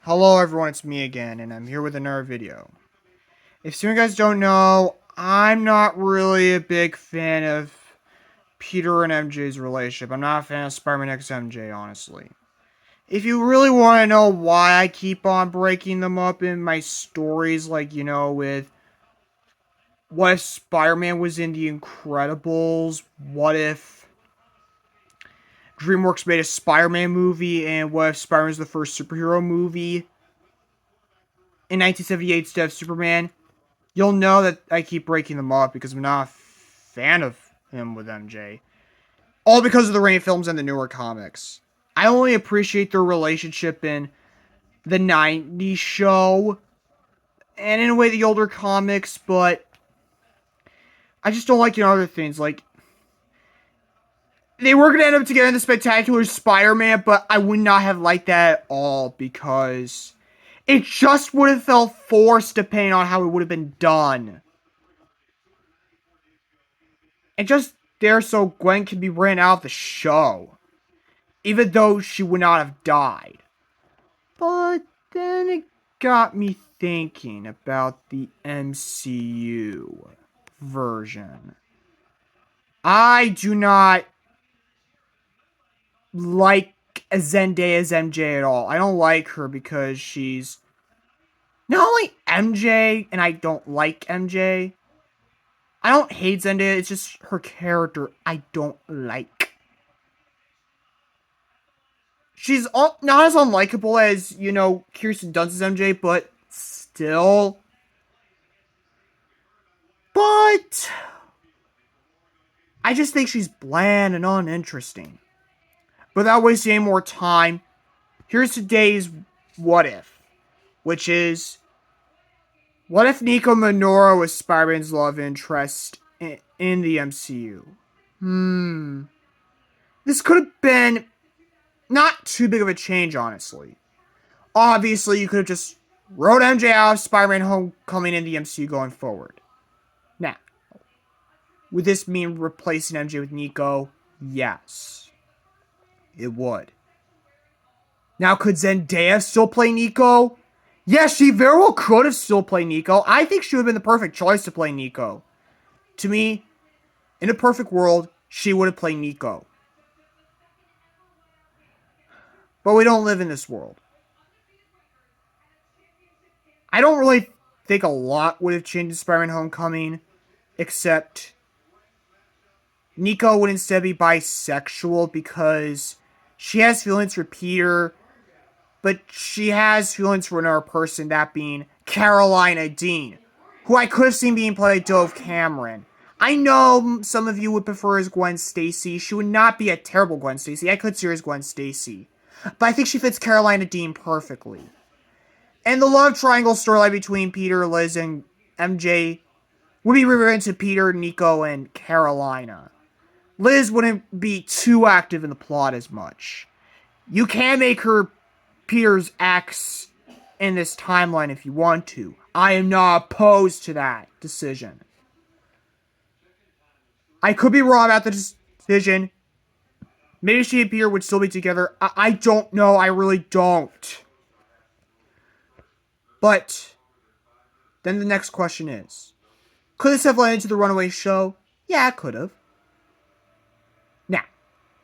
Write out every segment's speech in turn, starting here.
Hello everyone, it's me again, and I'm here with another video. If some of you guys don't know, I'm not really a big fan of Peter and MJ's relationship. I'm not a fan of Spider-Man x MJ, honestly. If you really want to know why I keep on breaking them up in my stories, like, with what if Spider-Man was in The Incredibles, what if DreamWorks made a Spider-Man movie, and what if Spider-Man was the first superhero movie in 1978 instead of Superman, you'll know that I keep breaking them up because I'm not a fan of him with MJ. All because of the Rain films and the newer comics. I only appreciate their relationship in the 90s show and in a way the older comics, but I just don't like other things. Like, they were going to end up together in the Spectacular Spider-Man, but I would not have liked that at all because it just would have felt forced depending on how it would have been done. And just there so Gwen can be ran out of the show. Even though she would not have died. But then it got me thinking about the MCU version. I do not like Zendaya's MJ at all. I don't like her because she's not only MJ, and I don't like MJ. I don't hate Zendaya, it's just her character I don't like. She's not as unlikable as, Kirsten Dunst's MJ, but still. But I just think she's bland and uninteresting. But without wasting any more time, here's today's what if. Which is, what if Nico Minoru was Spider-Man's love interest in the MCU? This could have been not too big of a change, honestly. Obviously, you could have just wrote MJ out of Spider-Man Homecoming in the MCU going forward. Now, would this mean replacing MJ with Nico? Yes. It would. Now, could Zendaya still play Nico? Yes, she very well could have still played Nico. I think she would have been the perfect choice to play Nico. To me, in a perfect world, she would have played Nico. But we don't live in this world. I don't really think a lot would have changed in Spider-Man Homecoming, except Nico would instead be bisexual because she has feelings for Peter, but she has feelings for another person, that being Carolina Dean, who I could have seen being played by Dove Cameron. I know some of you would prefer as Gwen Stacy. She would not be a terrible Gwen Stacy. I could see her as Gwen Stacy. But I think she fits Carolina Dean perfectly. And the love triangle storyline between Peter, Liz, and MJ would be rewritten to Peter, Nico, and Carolina. Liz wouldn't be too active in the plot as much. You can make her Peter's ex in this timeline if you want to. I am not opposed to that decision. I could be wrong about the decision. Maybe she and Peter would still be together. I don't know. I really don't. But then the next question is, could this have led into the Runaway show? Yeah, it could have. Now,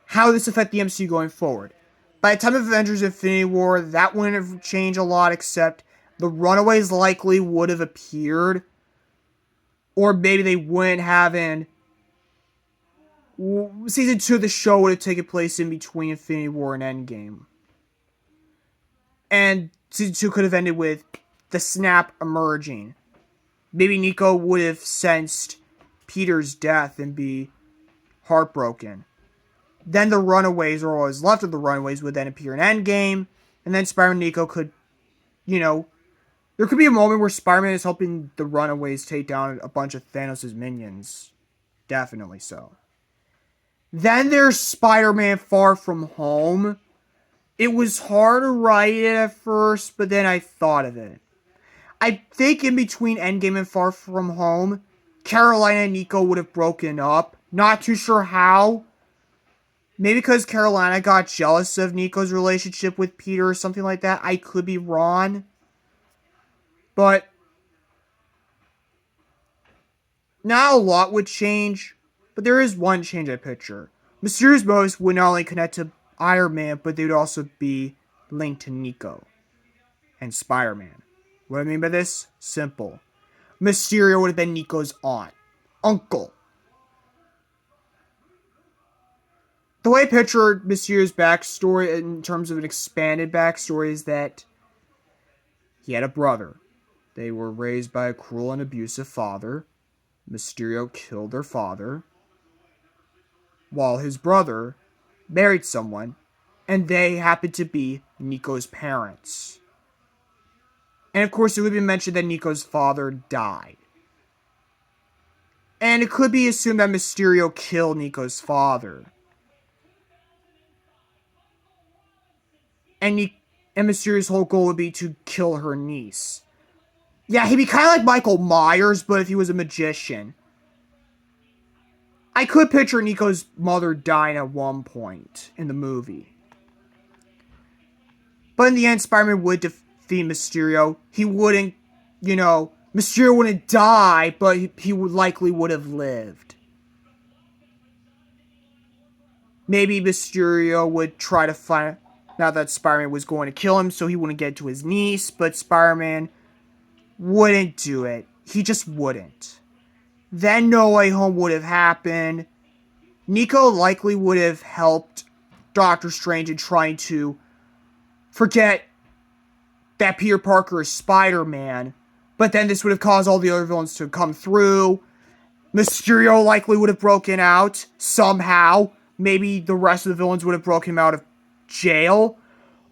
how would this affect the MCU going forward? By the time of Avengers Infinity War, that wouldn't have changed a lot, except the Runaways likely would have appeared. Or maybe they wouldn't have, and Season 2 of the show would have taken place in between Infinity War and Endgame. And Season 2 could have ended with the Snap emerging. Maybe Nico would have sensed Peter's death and be heartbroken. Then the Runaways, or what was left of the Runaways, would then appear in Endgame. And then Spider-Man and Nico could, there could be a moment where Spider-Man is helping the Runaways take down a bunch of Thanos' minions. Definitely so. Then there's Spider-Man Far From Home. It was hard to write it at first, but then I thought of it. I think in between Endgame and Far From Home, Carolina and Nico would have broken up. Not too sure how. Maybe because Carolina got jealous of Nico's relationship with Peter or something like that. I could be wrong. But not a lot would change. But there is one change I picture. Mysterio's motives would not only connect to Iron Man, but they would also be linked to Nico and Spider-Man. What I mean by this? Simple. Mysterio would have been Nico's aunt, uncle. The way I pictured Mysterio's backstory in terms of an expanded backstory is that he had a brother. They were raised by a cruel and abusive father. Mysterio killed their father, while his brother married someone, and they happened to be Nico's parents. And of course, it would be mentioned that Nico's father died. And it could be assumed that Mysterio killed Nico's father. And Mysterio's whole goal would be to kill her niece. Yeah, he'd be kind of like Michael Myers, but if he was a magician. I could picture Nico's mother dying at one point in the movie. But in the end, Spider-Man would defeat Mysterio. He wouldn't, Mysterio wouldn't die, but he would likely would have lived. Maybe Mysterio would try to find out that Spider-Man was going to kill him so he wouldn't get to his niece, but Spider-Man wouldn't do it. He just wouldn't. Then No Way Home would have happened. Nico likely would have helped Doctor Strange in trying to forget that Peter Parker is Spider-Man. But then this would have caused all the other villains to come through. Mysterio likely would have broken out somehow. Maybe the rest of the villains would have broken him out of jail.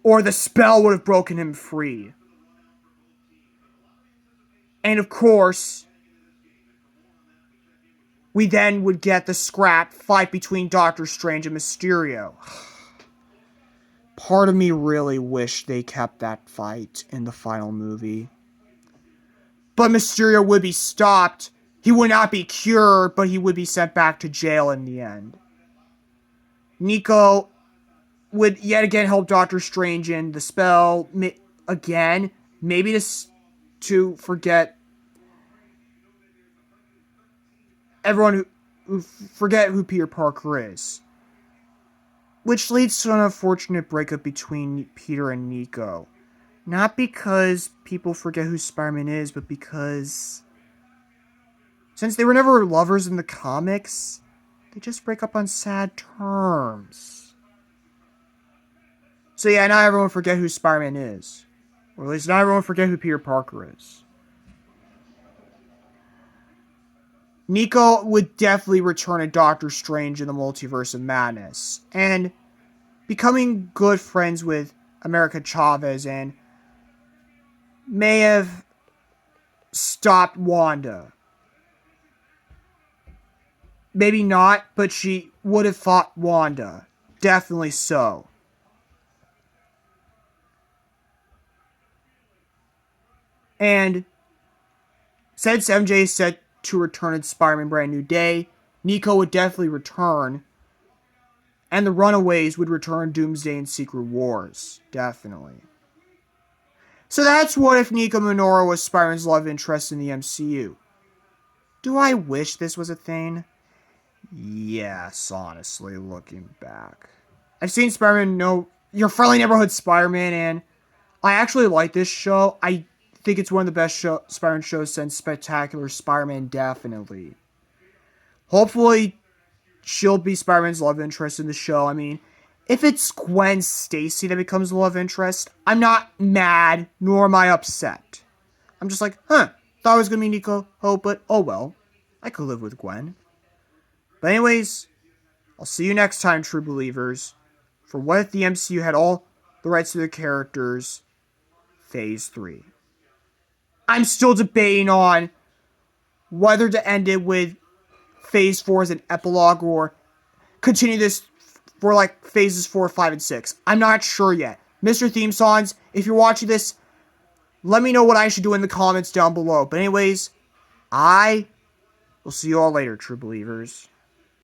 Or the spell would have broken him free. And of course, we then would get the scrap fight between Doctor Strange and Mysterio. Part of me really wished they kept that fight in the final movie. But Mysterio would be stopped. He would not be cured, but he would be sent back to jail in the end. Nico would yet again help Doctor Strange in the spell. Again, maybe to forget everyone who forget who Peter Parker is. Which leads to an unfortunate breakup between Peter and Nico. Not because people forget who Spider-Man is, but because since they were never lovers in the comics, they just break up on sad terms. So yeah, not everyone forget who Spider-Man is. Or at least not everyone forget who Peter Parker is. Nico would definitely return to Doctor Strange in the Multiverse of Madness. And becoming good friends with America Chavez and may have stopped Wanda. Maybe not, but she would have fought Wanda. Definitely so. And since MJ is set to return in Spider-Man Brand New Day, Nico would definitely return. And the Runaways would return Doomsday and Secret Wars. Definitely. So that's what if Nico Minoru was Spider-Man's love interest in the MCU. Do I wish this was a thing? Yes, honestly, looking back. I've seen Spider-Man, Your Friendly Neighborhood Spider-Man, and I actually like this show. I think it's one of the best Spider-Man shows since Spectacular Spider-Man, definitely. Hopefully, she'll be Spider-Man's love interest in the show. I mean, if it's Gwen Stacy that becomes the love interest, I'm not mad, nor am I upset. I'm just like, thought it was going to be Nico, but oh well. I could live with Gwen. But anyways, I'll see you next time, true believers, for What If the MCU Had All the Rights to Their Characters, Phase 3. I'm still debating on whether to end it with Phase 4 as an epilogue or continue this for like Phases 4, 5, and 6. I'm not sure yet. Mr. Theme Songs, if you're watching this, let me know what I should do in the comments down below. But anyways, I will see you all later, true believers.